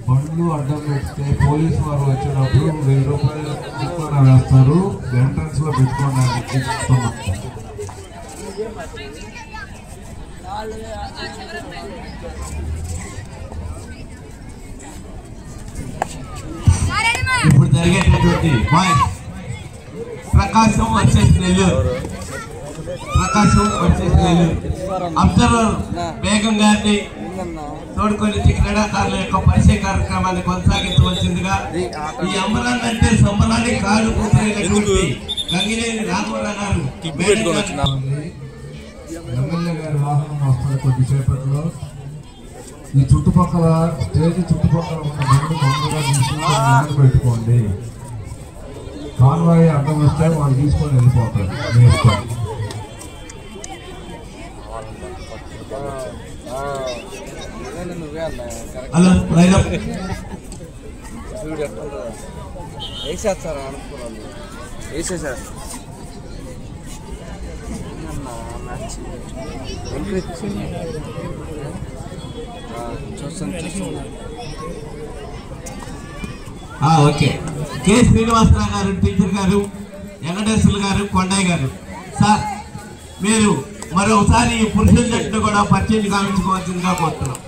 బండ్లు అడ్డం పెడితే పోలీసు వారు వచ్చినప్పుడు 1000 రూపాయలు దుకాణం వేస్తారు. ఎంట్రన్స్ లో పెట్టుకోవడానికి ఇప్పుడు జరిగేటటువంటి ప్రకాశం వర్సెస్ నెల్లూరు, అబ్జర్వర్ బేగం గారిని తోడుకొని క్రీడాకారుల యొక్క పరిచయ కార్యక్రమాన్ని కొనసాగించవలసిందిగా ఈ అమరాన్ అంటే సంబరాన్ని కాలు కూతురైనటువంటి గంగినేని రాఘవరావు గారు ఎమ్మెల్యే గారి వాహనం వస్తుంది కొద్దిసేపట్లో. ఈ చుట్టుపక్కల స్టేజ్ చుట్టుపక్కల ఉన్న బండ్లు తొందరగా తీసుకుని పెట్టుకోండి. కాన్వాయ్ అడ్డం వస్తే వాళ్ళు తీసుకొని వెళ్ళిపోతారు. హలో వేసేస్తారా అనుకున్నాను, వేసేసారు. ఓకే. కె శ్రీనివాసరావు గారు, టీచర్ గారు, వెంకటేశ్వర్లు గారు, కొండయ్య గారు, సార్ మీరు మరొకసారి ఈ పురుషుల జట్టును కూడా పరిచయం గావించుకోవాల్సిందిగా కోరుతున్నాం.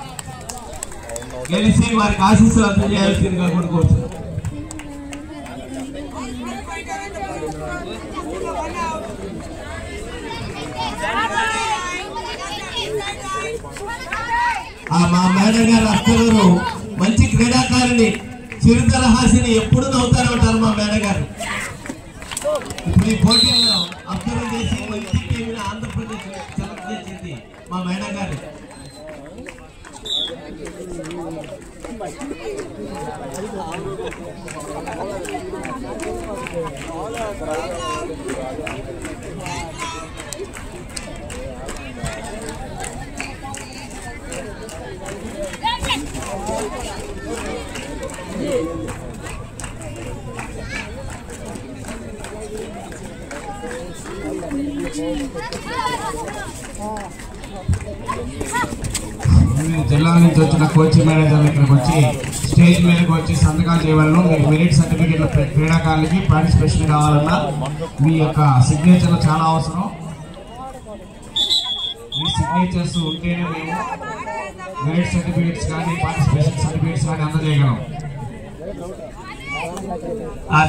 గెలిచి వారికి ఆశీస్సులు అందజేయాల్సిందిగా కూడా కోరుతున్నాం. మా మేడం గారు అక్కరు మంచి క్రీడాకారుని, చిరుతర హాసిని ఎప్పుడు నవ్వుతారు అంటారు మా మేడం గారు. ఇప్పుడు ఈ పోటీల్లో అబ్జర్వ్ చేసి మంచి టీంని ఆంధ్రప్రదేశ్ సెలెక్ట్ చేసింది మా మేడం గారు. జిల్లా నుంచి వచ్చిన కోచింగ్ మేనేజర్లు ఇక్కడికి వచ్చి స్టేజ్ మీదకి వచ్చి సంతకాలు చేయవలను. మీకు మెరిట్ సర్టిఫికేట్ల క్రీడాకారులకి పార్టిసిపేషన్ కావాలన్నా మీ యొక్క సిగ్నేచర్లు చాలా అవసరం. మీ సిగ్నేచర్స్ ఉంటేనే మేము మెరిట్ సర్టిఫికేట్స్ కానీ పార్టిసిపేషన్ సర్టిఫికేట్స్ కానీ అందజేయగలం.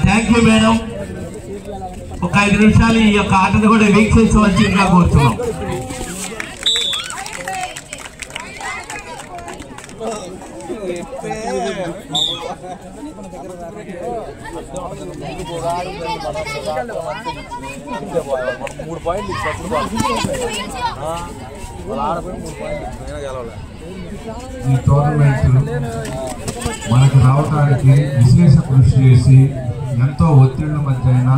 Thank you madam. ఒక 5 నిమిషాలు ఈ యొక్క ఆటను కూడా వీక్షించవలసిందిగా కోరుతున్నాం. ఈ టోర్నమెంట్ మనకు రావడానికి విశేష కృషి చేసి ఎంతో ఒత్తిళ్ల మధ్య అయినా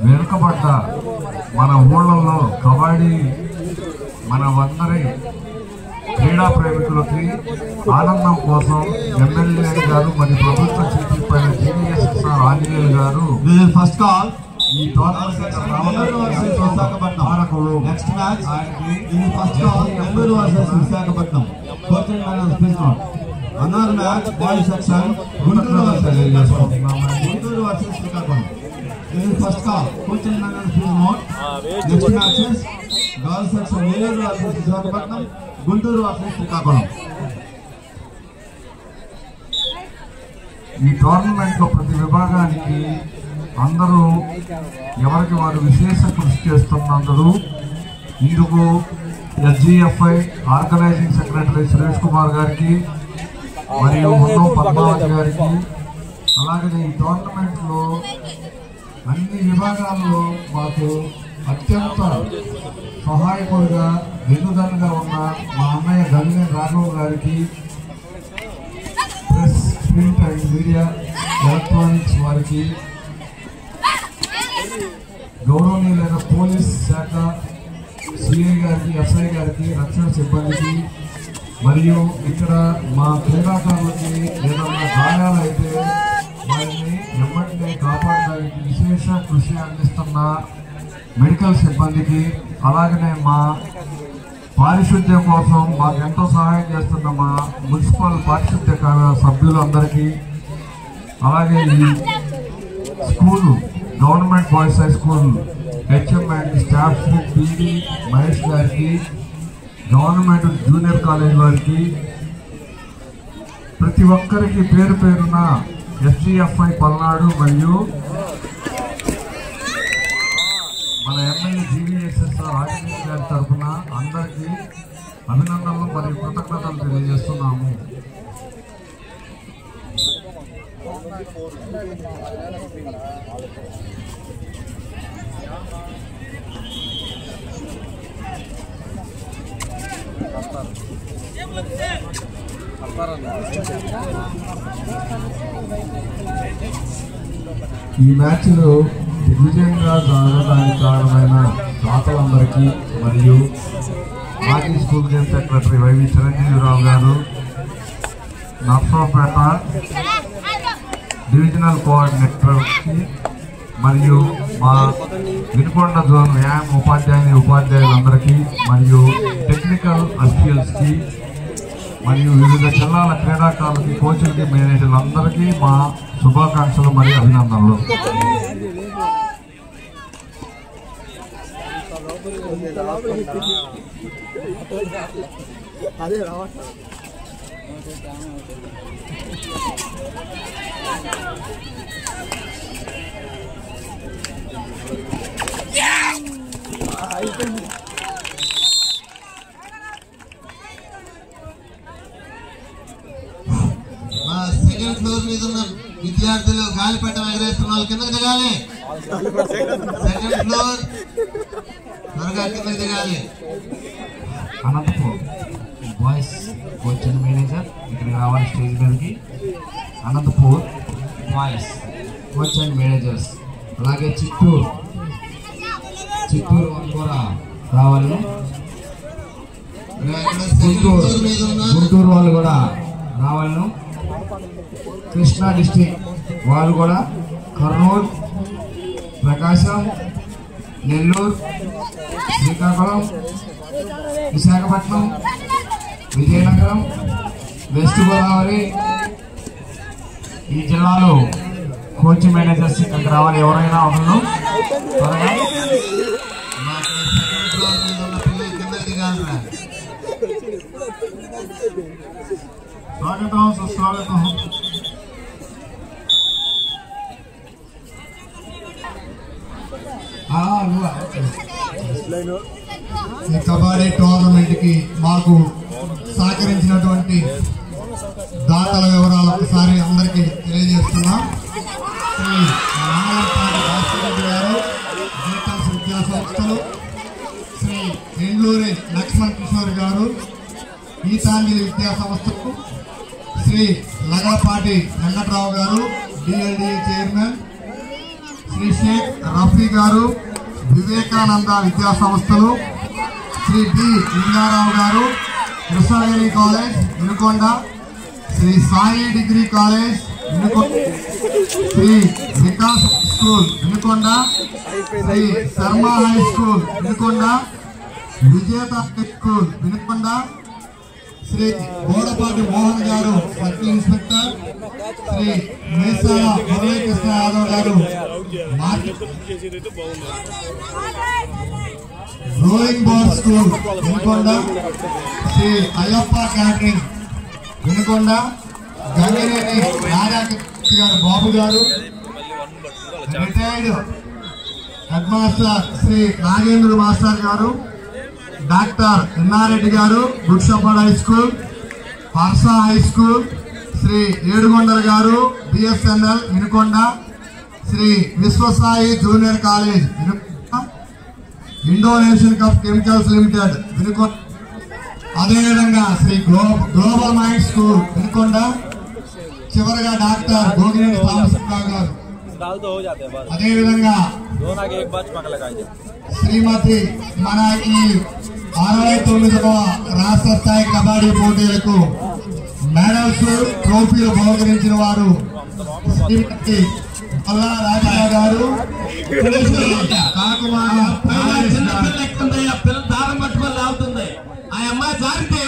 వెనుకబడ్డ మన ఊళ్ళల్లో కబడ్డీ మనమందరి క్రీడా ప్రేమికులకి ఆనందం కోసం ఎమ్మెల్యే గారు మరియు ప్రభుత్వ చీఫ్ పైన జీవీఎస్ఆర్ ఆంజనేయులు గారు ఫస్ట్ కాల్ ఈ tournament Visakhapatnam next match first call Nellore versus Visakhapatnam. Another match boys section Guntur versus Srikakulam. First call coaching next matches girls section Nellore versus Visakhapatnam, Guntur versus Srikakulam. ఈ టోర్నమెంట్ లో ప్రతి విభాగానికి అందరూ ఎవరికి వారు విశేష కృషి చేస్తున్నందుకు ఇందుకు SGFI organising secretary Suresh Kumar గారికి మరియు ఉన్నం పద్మావతి గారికి, అలాగే ఈ టోర్నమెంట్ లో అన్ని విభాగాల్లో మాకు అత్యంత సహాయకుడిగా వెన్నుదన్నుగా ఉన్న మా అన్నయ్య గంగినేని రాఘవ్ గారికి, press, print and media electronics వారికి, గౌరవనీయులైన పోలీస్ శాఖ సిఐ గారికి, ఎస్ఐ గారికి, రక్షణ సిబ్బందికి, మరియు ఇక్కడ మా క్రీడాకారులకి ఏదైనా గాయాలైతే వారిని ఎమ్మటినే కాపాడడానికి విశేష కృషి అందిస్తున్న మెడికల్ సిబ్బందికి, అలాగనే మా పారిశుద్ధ్యం కోసం మాకు ఎంతో సహాయం చేస్తున్న మా మున్సిపల్ పారిశుద్ధ్య సభ్యులందరికీ, అలాగే ఈ school government boys high school HM and staff PD Mahesh గారికి, గవర్నమెంట్ జూనియర్ కాలేజ్ వారికి, ప్రతి ఒక్కరికి పేరు పేరున ఎస్జిఎఫ్ఐ పల్నాడు మరియు మన ఎమ్మెల్యే జీవీఎస్ఎస్ఆర్ రాజకీయ గారి తరఫున అందరికీ అభినందనలు మరియు కృతజ్ఞతలు తెలియజేస్తున్నాము. ఈ మ్యాచ్లో దిగ్విజయంగా జరగడానికి కారణమైన దాతలందరికీ మరియు మాజీ school game secretary Y V Chiranjeevirao గారు, నర్సరావుపేట డివిజనల్ కోఆర్డినేటర్కి మరియు మా వినుకొండ జోన్ వ్యాయామ ఉపాధ్యాయులందరికీ మరియు టెక్నికల్ అఫీషియల్స్కి మరియు వివిధ జిల్లాల క్రీడాకారులకి, కోచ్లకి, మేనేజర్లందరికీ మా శుభాకాంక్షలు మరియు అభినందనలు. సెకండ్ ఫ్లోర్ మీద ఉన్న విద్యార్థులు గాలిపటం ఎగరేస్తున్న వాళ్ళు కిందకి దిగాలి. సెకండ్ ఫ్లోర్ త్వరగా కిందకి దిగాలి. Anantapur boys coach and manager ఇక్కడికి రావాలి స్టేజ్ మీదకి. Anantapur boys coach and managers, అలాగే చిత్తూరు వాళ్ళు కూడా రావాలి. గుంటూరు వాళ్ళు కూడా రావాలను. కృష్ణా డిస్టిక్ వాళ్ళు కూడా, కర్నూలు, ప్రకాశం, నెల్లూరు, శ్రీకాకుళం, విశాఖపట్నం, విజయనగరం, వెస్ట్ గోదావరి ఈ జిల్లాలో కోచ్ మేనేజర్స్ ఇక్కడికి రావాలి. ఎవరైనా ఒకళ్ళు త్వరగా స్వాగతం, సుస్వాగతం. ఈ కబడ్డీ టోర్నమెంట్కి మాకు సహకరించినటువంటి దాతల వివరాలు ఒకసారి అందరికీ తెలియజేస్తున్నాం. శ్రీ రామలపాటి భాస్కర్ గారు, జీటల్స్ విద్యా సంస్థలు, శ్రీ ఎండ్లూరి లక్ష్మణ్ కిషోర్ గారు, గీతాంజలి విద్యా సంస్థకు, శ్రీ లగడపాటి వెంకట్రావు గారు, డిఎల్డిఏ చైర్మన్, శ్రీ షేక్ రఫీ గారు, వివేకానంద విద్యా సంస్థలు, శ్రీ బి ఇందారావు గారు, Krishnagiri college Vinukonda, Shri Sai degree college Vinukonda, Shri Vikas school Vinukonda, Shri Sharma high school Vinukonda, Vijetha high school Vinukonda, Shri Bodapati Mohan గారు సర్కిల్ ఇన్స్పెక్టర్, శ్రీ మేసాల మురళీకృష్ణ యాదవ్ గారు rowing board school Vinukonda, Shri Ayyappa catering Vinukonda, Gangineni Radhakrishna గారు బాబు గారు, retired head master Shri Nagendra master గారు, డాక్టర్ ఎన్నారెడ్డి గారు, Gudshapad high school, Harsha high school, Shri Edugondala గారు, BSNL Vinukonda, Shri Viswasai junior college Vinukonda, Indonesian cup chemicals limited Vinukonda, అదేవిధంగా Shri global mind school Vinukonda, చివరిగా doctor Gogineni Sambasivarao గారు, అదేవిధంగా శ్రీమతి మన ఈ 69వ రాష్ట్ర స్థాయి కబడ్డీ పోటీలకు మెడల్స్, ట్రోఫీలు బహుకరించిన వారు శ్రీమతి మల్లా రాజా గారు, దారం పట్టుకొని లాగుతుంది. ఆ అమ్మాయి జారితే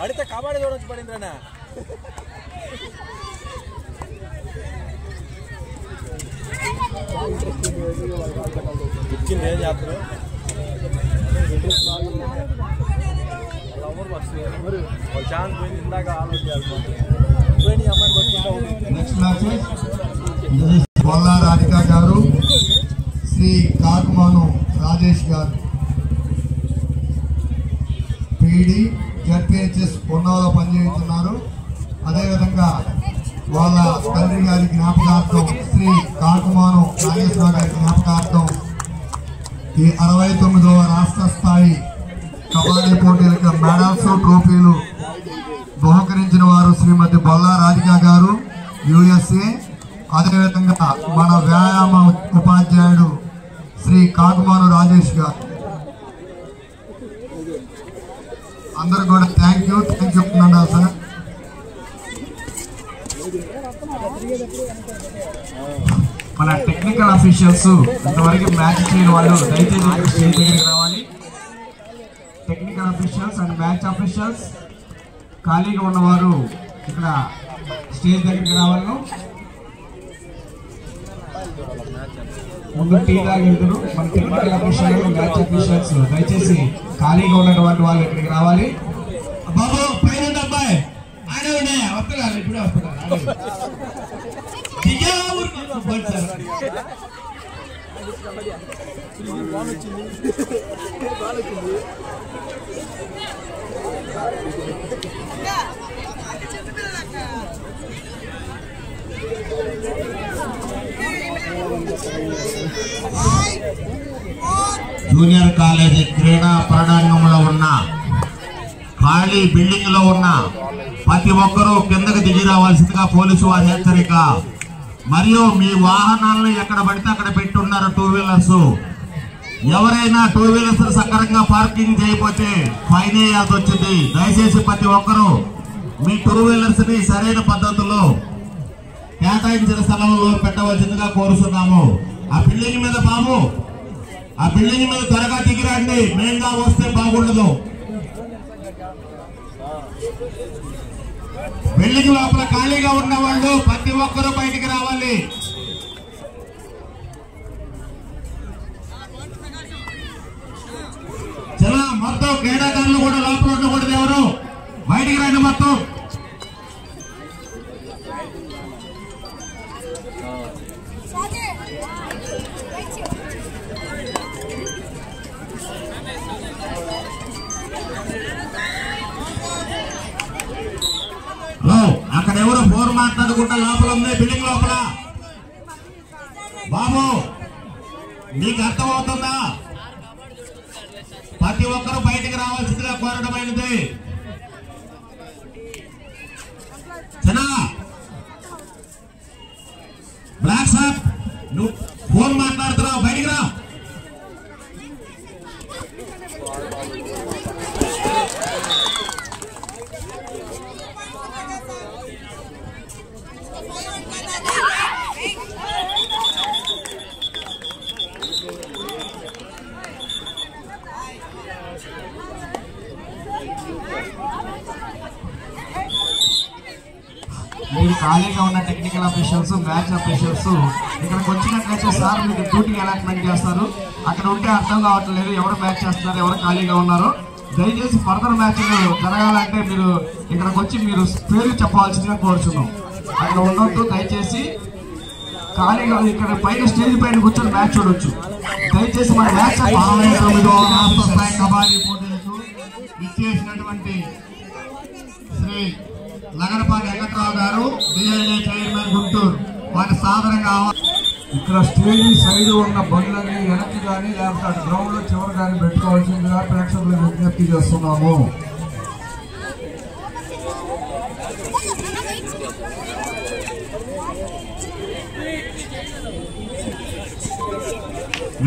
అడితే కబడ్డీ చూడొచ్చు పడిందిరా ఇచ్చింది ఏం చేస్తారు ఛాన్స్ పోయింది ఇందాక నెక్స్ట్ మ్యాచ్ బొల్లా రాధిక గారు శ్రీ కాకుమాను రాజేష్ గారు పీడి జడ్పిహెచ్ఎస్ ఉన్నవాళ్ళు పనిచేస్తున్నారు. అదేవిధంగా వాళ్ళ తండ్రి గారి జ్ఞాపకార్థం శ్రీ కాకుమాను నాగేశ్వరరావు గారి జ్ఞాపకార్థం ఈ 69వ రాష్ట్ర స్థాయి కబడ్డీ పోటీలకు మెడల్స్ ట్రోఫీలు బహుకరించిన వారు శ్రీమతి బొల్లా రాధిక గారు USA. అదేవిధంగా మన వ్యాయామ ఉపాధ్యాయుడు శ్రీ కాకుమాను రాజేష్ గారు. అందరూ కూడా థ్యాంక్ యూ చెప్తున్నాను సార్. మన టెక్నికల్ అఫీషియల్స్ ఇంతవరకు మ్యాచ్ చేయని వాళ్ళు దయచేసి స్టేజ్ దగ్గరికి రావాలి. Technical officials and match officials ఖాళీగా ఉన్నవారు ఇక్కడ స్టేజ్ దగ్గరికి రావాలి. ముందు టీ తాగెళ్తారు. మన టెక్నికల్ అఫీషియల్ మ్యాచ్ అఫీషియల్స్ దయచేసి ఖాళీగా ఉన్నటువంటి వాళ్ళు ఇక్కడికి రావాలి. బాబు పైన అబ్బాయి ఆయన వస్తున్నారు ఇప్పుడే వస్తున్నారు. జూనియర్ కాలేజీ క్రీడా ప్రాంగణంలో ఉన్న ఖాళీ బిల్డింగ్ లో ఉన్న ప్రతి ఒక్కరూ కిందకు దిగి రావాల్సిందిగా పోలీసు వారి హెచ్చరిక. మరియు మీ వాహనాలను ఎక్కడ పడితే అక్కడ పెట్టున్నారు టూ వీలర్స్. ఎవరైనా టూ వీలర్స్ సక్రమంగా పార్కింగ్ చేయకపోతే ఫైన్ వేయాల్సి వచ్చింది. దయచేసి ప్రతి ఒక్కరూ మీ టూ వీలర్స్ ని సరైన పద్ధతిలో కేటాయించిన స్థలంలో పెట్టవలసిందిగా కోరుతున్నాము. ఆ బిల్డింగ్ మీద బాబు ఆ బిల్డింగ్ మీద త్వరగా దిగిరండి. మెయిన్గా వస్తే బాగుండదు. బిల్డింగ్ లోపల ఖాళీగా ఉన్న వాళ్ళు ప్రతి ఒక్కరూ బయటికి రావాలి. చాలా మొత్తం క్రీడాకారులు కూడా లోపల ఉండకూడదు. ఎవరు బయటికి రండి మొత్తం. అక్కడ ఎవరు ఫోన్ మాట్లాడుకుంటా లోపల ఉంది బిల్డింగ్ లోపల. బాబు నీకు అర్థమవుతుందా? ప్రతి ఒక్కరూ బయటికి రావాల్సిందిగా కోరడమైనది. చిన్న బ్లాక్ షాప్ నువ్వు ఫోన్ మాట్లాడుతున్నావు, బయటికి రా. మీరు ఖాళీగా ఉన్న టెక్నికల్ అఫీషియల్స్ మ్యాచ్ అఫీషియల్స్ ఇక్కడికి వచ్చినట్లయితే సార్ మీకు డ్యూటీ అలాట్మెంట్ చేస్తారు. అక్కడ ఉంటే అర్థం కావట్లేదు ఎవరు మ్యాచ్ చేస్తున్నారు, ఎవరు ఖాళీగా ఉన్నారు. దయచేసి ఫర్దర్ మ్యాచ్లు జరగాలంటే మీరు ఇక్కడికి వచ్చి మీరు పేరు చెప్పాల్సిందిగా కోరుచున్నాం. అక్కడ ఉండొద్దు. దయచేసి ఖాళీగా ఇక్కడ పైన స్టేజ్ పైన కూర్చొని మ్యాచ్ చూడొచ్చు. దయచేసి మన మ్యాచ్ కబడ్డీ పోటీలకు ఇచ్చేసినటువంటి శ్రీ లగడపాటి వెంకట్రావు గారు డిఐఏ చైర్మన్ గుంటూరు వారి సాధారణంగా ఇక్కడ స్టేజ్ సైడ్ ఉన్న బండ్లని వెనక్కి కానీ లేకపోతే గ్రౌండ్ లో చివరి కానీ పెట్టుకోవాల్సిందిగా ప్రేక్షకులకు విజ్ఞప్తి చేస్తున్నాము.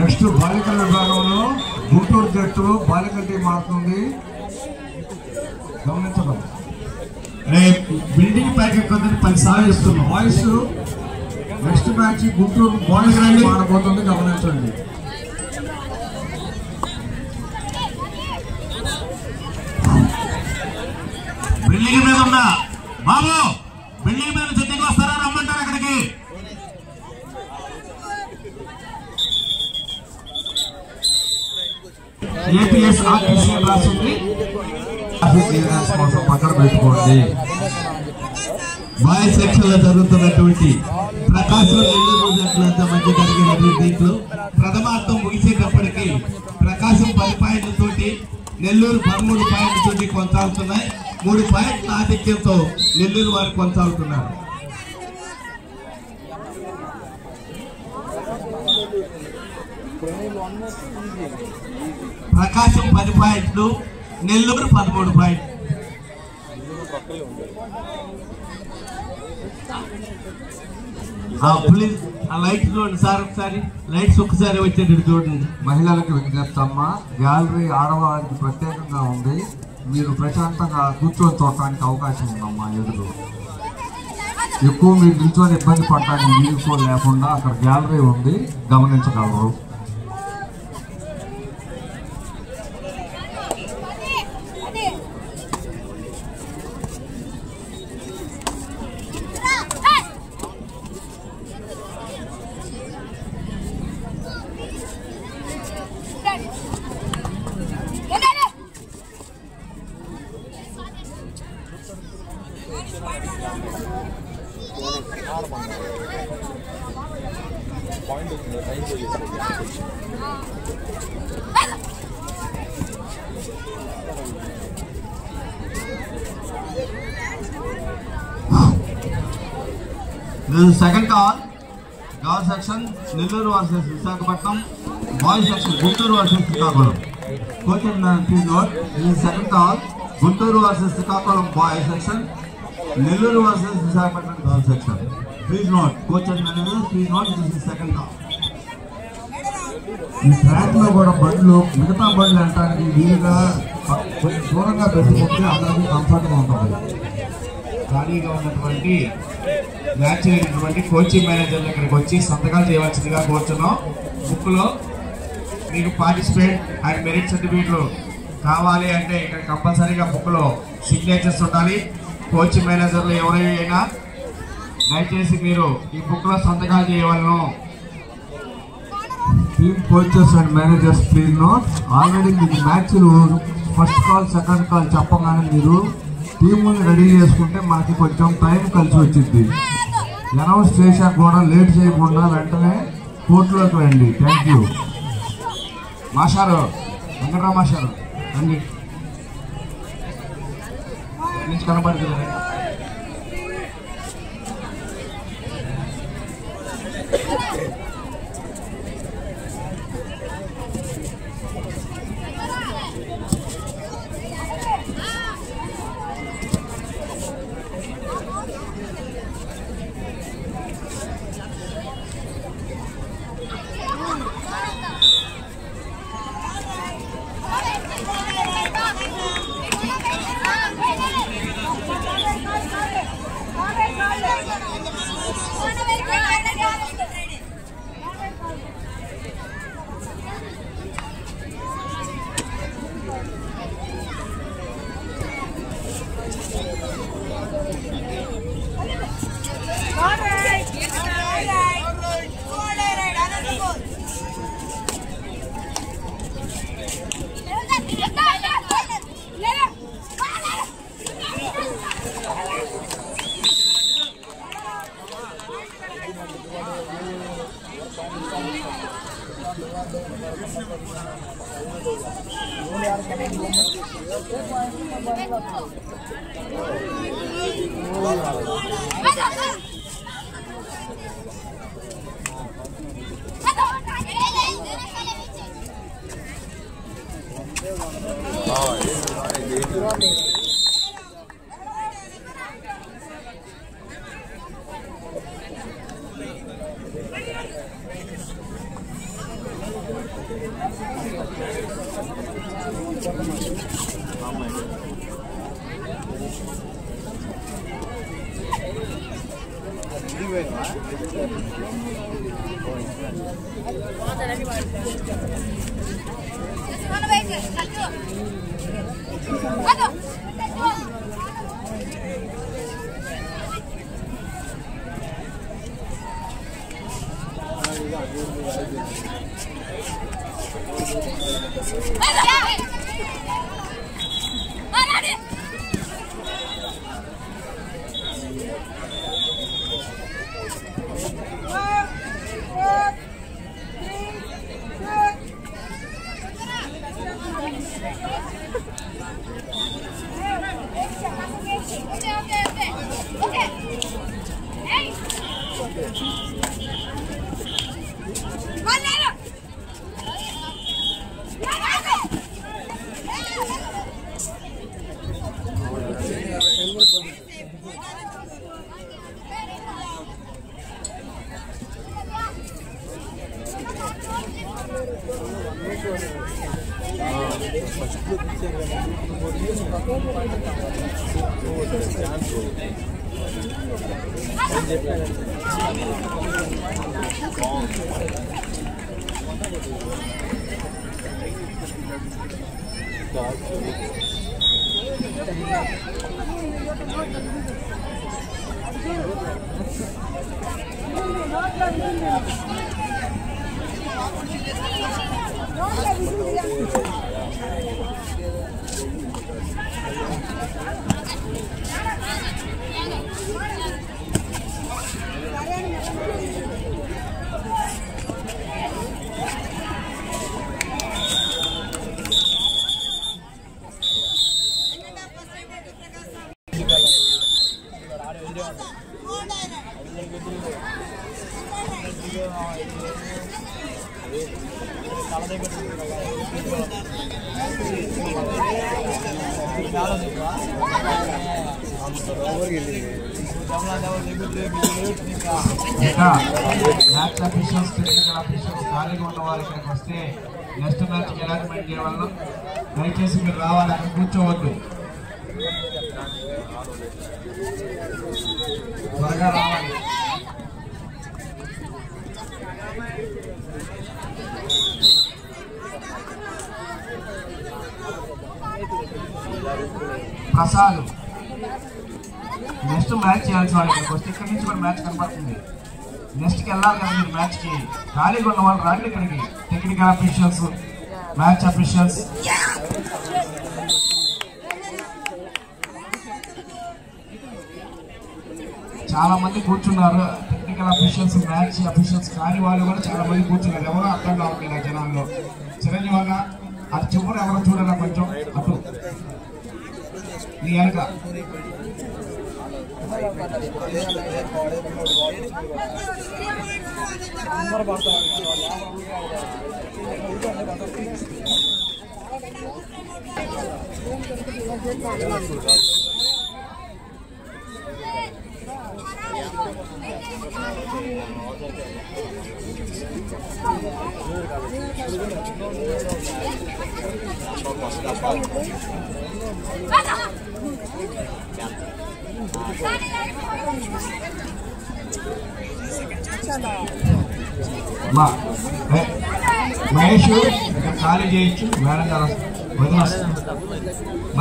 నెక్స్ట్ బాలికల విభాగంలో గుంటూరు జట్టు బాలికల టీం ఆడుతుంది, గమనించడం. బిల్డింగ్ పైకి 10 సార్లు చెప్తున్నాం. Voice next match Guntur boys ఆడబోతుంది, గమనించండి. బిల్డింగ్ మీద ఉన్నా బాబు, బిల్డింగ్ మీద చెట్టుకి వస్తారా, రమ్మంటారు అక్కడికి. ఏపీఎస్ ఆర్టీసీ రాసింది కోసం పక్కన పెట్టుకోండి. బాయ్స్ సెక్షన్ లో జరుగుతున్నటువంటి ప్రకాశం నెల్లూరు జట్లంతా మధ్య జరిగిన దీంట్లో ప్రథమార్థం ముగిసేటప్పటికి ప్రకాశం 10 పాయింట్లతోటి, నెల్లూరు 13 పాయింట్లతోటి కొనసాగుతున్నాయి. 3 పాయింట్ల ఆధిక్యంతో నెల్లూరు వారు కొనసాగుతున్నారు. ప్రకాశం 10 పాయింట్లు, నెల్లూరు 13 పాయింట్లు. ప్లీజ్ ఆ లైట్స్ చూడండి సార్, ఒకసారి లైట్స్ ఒక్కసారి వచ్చేటట్టు చూడండి. మహిళలకు విజ్ఞప్తమ్మ, గ్యాలరీ ఆడవాళ్ళకి ప్రత్యేకంగా ఉంది, మీరు ప్రశాంతంగా కూర్చొని చూడటానికి అవకాశం ఉందమ్మా. ఎదురు ఎక్కువ మీరు నిల్చొని ఇబ్బంది పడటానికి వీలుకో లేకుండా అక్కడ గ్యాలరీ ఉంది, గమనించగలరు. Second call, girl section Nellore versus Visakhapatnam, boys section Guntur versus Srikakulam. Coach please note, this second call, Guntur versus Srikakulam boys section, Nellore versus Visakhapatnam girl section. Please note, coach and manager please note, this is second call. ఈ track లో కూడా బండ్లు మిగతా బండ్లు అంటానికి వీలుగా కొంచెం దూరంగా పెట్టుకుంటే అందరికీ కంఫర్ట్ గా ఉంటుంది. ఖాళీగా ఉన్నటువంటి మ్యాచ్ అయినటువంటి కోచింగ్ మేనేజర్ దగ్గరికి వచ్చి సంతకాలు చేయవలసిందిగా కోరుతున్నాం. బుక్లో మీకు పార్టిసిపేట్ అండ్ మెరిట్ సర్టిఫికేట్లు కావాలి అంటే ఇక్కడ కంపల్సరీగా బుక్లో సిగ్నేచర్స్ ఉండాలి. కోచింగ్ మేనేజర్లు ఎవరైనా దయచేసి మీరు ఈ బుక్లో సంతకాలు చేయవలను. Team coaches and managers please note, already మీకు మ్యాచ్లు ఫస్ట్ కాల్ సెకండ్ కాల్ చెప్పగానే మీరు టీముని రెడీ చేసుకుంటే మనకి కొంచెం టైం కలిసి వచ్చింది. అనౌన్స్ చేశాక కూడా లేట్ చేయకుండా వెంటనే కోర్టులోకి రండి. Thank you. మాస్టారు వెంకటరావు మాస్టారు రండి, నుంచి కనపడుతుంది. మ్యాచ్ అఫీషియల్స్ టెక్నికల్ అఫీషియల్స్ ఖాళీగా ఉన్న వాళ్ళు ఇక్కడికి వస్తే నెక్స్ట్ మ్యాచ్కి అలాట్మెంట్ చేయవలను. దయచేసి మీరు రావాలి, అక్కడ కూర్చోవద్దు, త్వరగా రావాలి. ప్రసాద్ నెక్స్ట్ మ్యాచ్ చేయాల్సిన వాళ్ళు ఇక్కడికి వస్తే ఇక్కడి నుంచి కూడా మ్యాచ్ కనపడుతుంది. నెక్స్ట్కి వెళ్ళాలి కదా మీరు మ్యాచ్కి. ఖాళీగా ఉన్న వాళ్ళు రండి ఇక్కడికి. Technical officials, match officials. చాలా మంది కూర్చున్నారు. టెక్నికల్ అఫీషియల్స్, మ్యాచ్ అఫీషియల్స్ కాని వాళ్ళు కూడా చాలా మంది కూర్చున్నారు. ఎవరో అర్థం కావట్లేదు జనాల్లో. చిరంజీవి అన్న అటు చివరి ఎవరో చూడాలా, కొంచెం అటు నీ వెనక. మహేష్ ఇక్కడ ఖాళీ చేయొచ్చు, మేడం గారు వదిలేస్తుంది.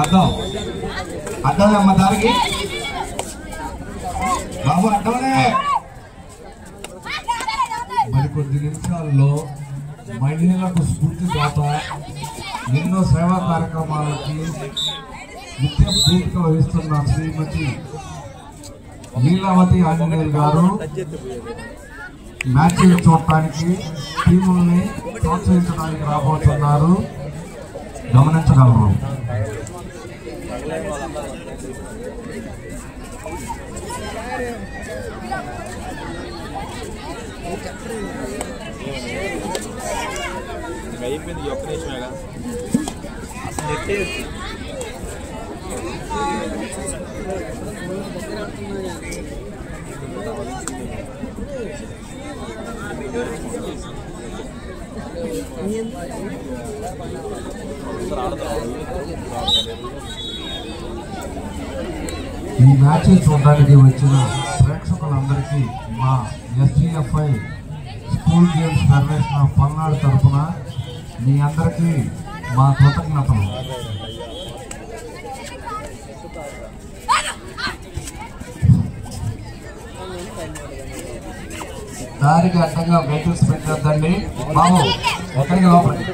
అర్థం అర్థమే అమ్మ దానికి బాబు, అర్థమనే. మరికొద్ది నిమిషాల్లో మహిళలకు స్ఫూర్తిదాత, ఎన్నో సేవా కార్యక్రమాలకి నిత్యం పూర్తిక వహిస్తున్న శ్రీమతి లీలావతి ఆంజనేయులు గారు మ్యాచ్లు చూడటానికి, టీముల్ని ప్రోత్సహించడానికి రాబోతున్నారు. గమనించగలరు. అయిపోయింది ఒక్క నిమిషమేగా. ఈ మ్యాచ్ చూడడానికి వచ్చిన ప్రేక్షకులందరికీ అందరికీ మా SGFI school games federation of Palnadu తరఫున మీ అందరికీ మా కృతజ్ఞతలు. దారికి అడ్డంగా వెహికల్స్ పెట్టద్దండి బాబు, ఎక్కడికి లోపలికి.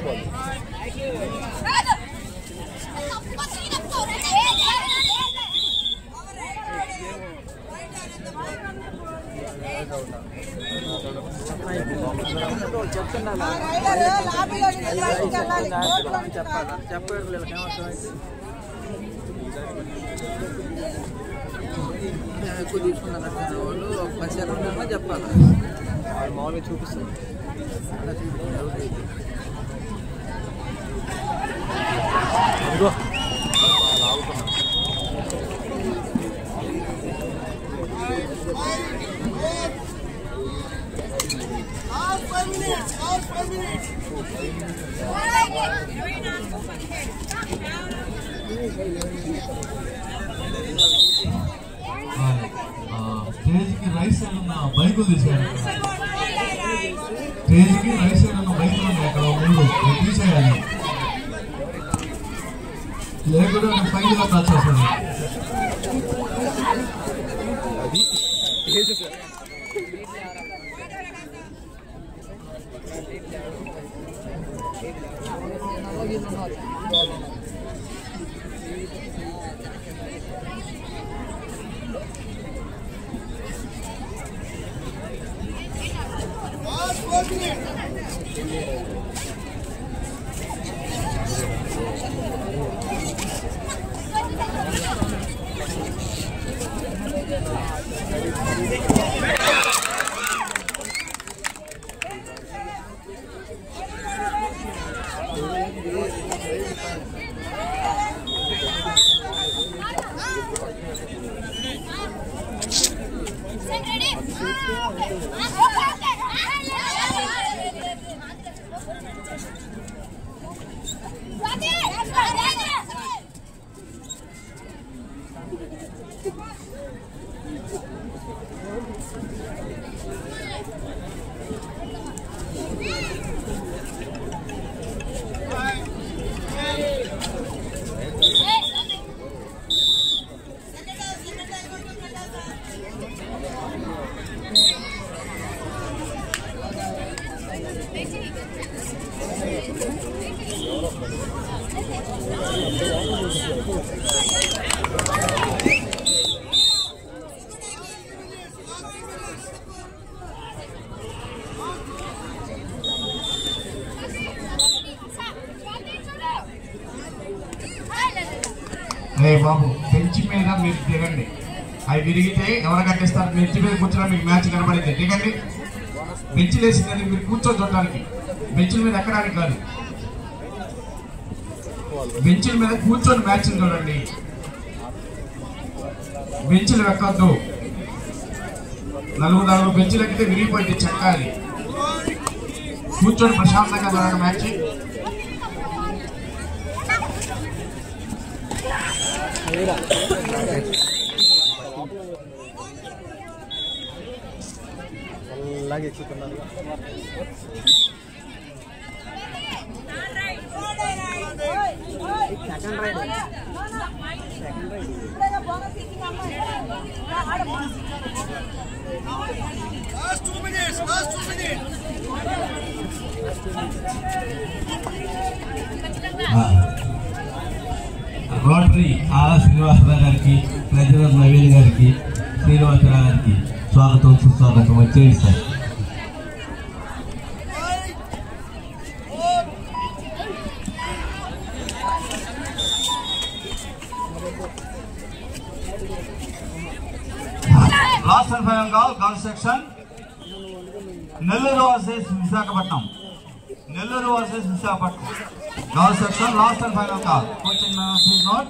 ఎక్కువ తీసుకున్నాను వాళ్ళు 10 సెకండ్లు చెప్పాలి, వాళ్ళు మామూలుగా చూపిస్తారు. స్టేజ్కి రైట్ సైడ్ ఉన్న బైకులు తీసేయాలి. స్టేజ్కి రైట్ సైడ్ ఉన్న బైకులు ఉన్నాయి అక్కడ ముందు తీసేయాలి, లేకుండా పైకి కాల్చేస్తాను. బాబు బెంచ్ మీద మీరు దిగండి, అవి విరిగితే ఎవరు కట్టిస్తారు? బెంచ్ మీద కూర్చున్నా మీకు మ్యాచ్ కనబడింది, దిగండి. బెంచ్లు వేసిందని మీరు కూర్చొని చూడడానికి, బెంచ్ల మీద ఎక్కడానికి కాదు, బెంచ్ల మీద కూర్చొని మ్యాచ్ చూడండి. బెంచ్లు ఎక్కద్దు, 4 బెంచ్లు ఎక్కితే విరిగిపోయింది చెక్కాలి. కూర్చొని ప్రశాంతంగా చూడండి మ్యాచ్. అలాగే ఎక్కుతున్నారు. రోటరీ శ్రీనివాసరావు గారికి, ప్రెసిడెంట్ నవీన్ గారికి, శ్రీనివాసరావు గారికి స్వాగతం సుస్వాగతం. వచ్చేయండి sir. Last and final call girls section Nellore versus Visakhapatnam. Nellore versus Visakhapatnam girls section last and final call. Coaching note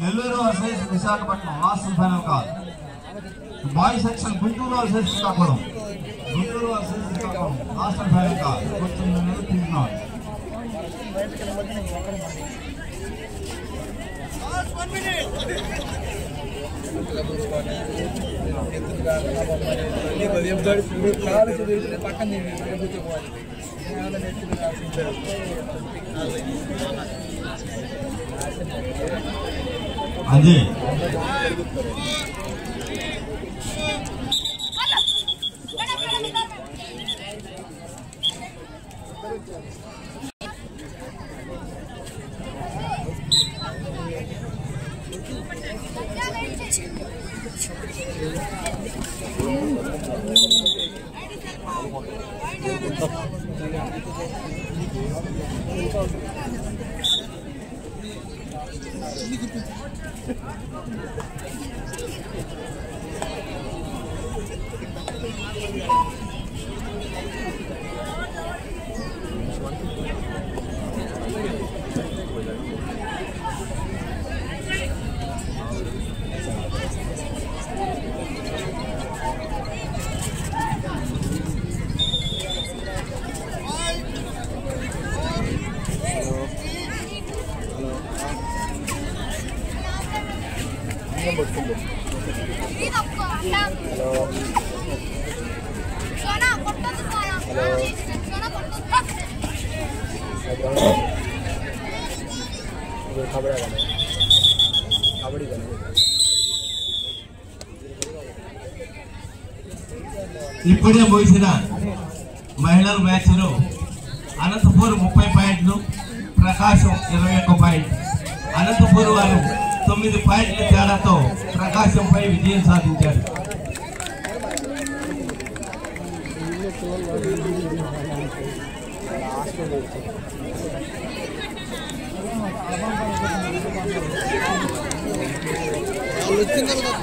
Nellore versus Visakhapatnam last and final call. Boys section Guntur versus Srikakulam. Guntur versus Srikakulam last and final call. Coaching note. అదే ఇప్పుడే ముగిసిన మహిళల match లో అనంతపూర్ 30 పాయింట్లు, ప్రకాశం 21 point. Anantapur వారు 9 పాయింట్ల తేడాతో ప్రకాశంపై విజయం సాధించారు. వాళ్ళు వచ్చిన తర్వాత